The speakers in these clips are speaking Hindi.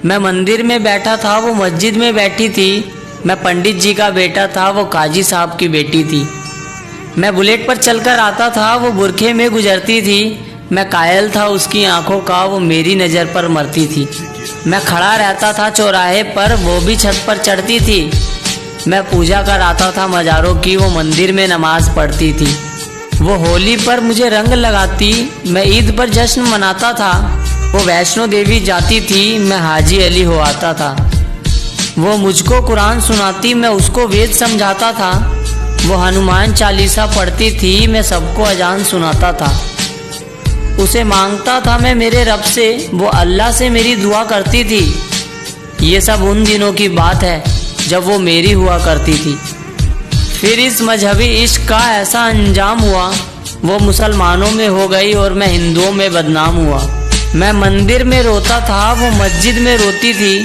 मैं मंदिर में बैठा था, वो मस्जिद में बैठी थी। मैं पंडित जी का बेटा था, वो काजी साहब की बेटी थी। मैं बुलेट पर चलकर आता था, वो बुरखे में गुजरती थी। मैं कायल था उसकी आंखों का, वो मेरी नज़र पर मरती थी। मैं खड़ा रहता था चौराहे पर, वो भी छत पर चढ़ती थी। मैं पूजा कर आता था मज़ारों की, वो मंदिर में नमाज पढ़ती थी। वो होली पर मुझे रंग लगाती, मैं ईद पर जश्न मनाता था। वो वैष्णो देवी जाती थी, मैं हाजी अली हो आता था। वो मुझको कुरान सुनाती, मैं उसको वेद समझाता था। वो हनुमान चालीसा पढ़ती थी, मैं सबको अजान सुनाता था। उसे मांगता था मैं मेरे रब से, वो अल्लाह से मेरी दुआ करती थी। ये सब उन दिनों की बात है जब वो मेरी हुआ करती थी। फिर इस मजहबी इश्क का ऐसा अंजाम हुआ, वो मुसलमानों में हो गई और मैं हिंदुओं में बदनाम हुआ। मैं मंदिर में रोता था, वो मस्जिद में रोती थी।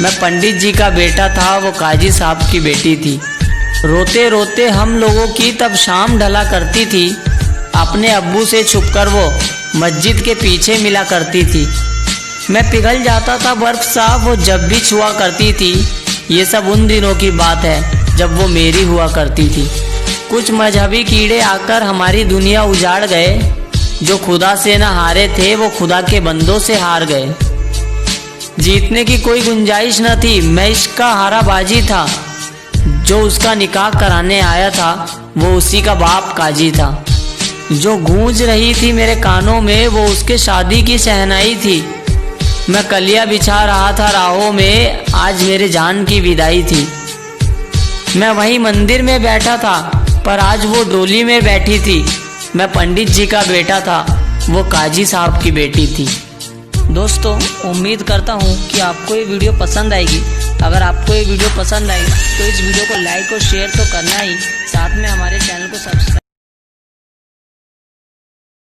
मैं पंडित जी का बेटा था, वो काजी साहब की बेटी थी। रोते रोते हम लोगों की तब शाम ढला करती थी। अपने अब्बू से छुपकर वो मस्जिद के पीछे मिला करती थी। मैं पिघल जाता था बर्फ सा, वो जब भी छुआ करती थी। ये सब उन दिनों की बात है जब वो मेरी हुआ करती थी। कुछ मजहबी कीड़े आकर हमारी दुनिया उजाड़ गए। जो खुदा से न हारे थे, वो खुदा के बंदों से हार गए। जीतने की कोई गुंजाइश न थी, मैं इश्क का हारा बाजी था। जो उसका निकाह कराने आया था, वो उसी का बाप काजी था। जो गूंज रही थी मेरे कानों में, वो उसके शादी की शहनाई थी। मैं कलिया बिछा रहा था राहों में, आज मेरे जान की विदाई थी। मैं वहीं मंदिर में बैठा था, पर आज वो डोली में बैठी थी। मैं पंडित जी का बेटा था, वो काजी साहब की बेटी थी। दोस्तों, उम्मीद करता हूँ कि आपको ये वीडियो पसंद आएगी। अगर आपको ये वीडियो पसंद आई तो इस वीडियो को लाइक और शेयर तो करना ही।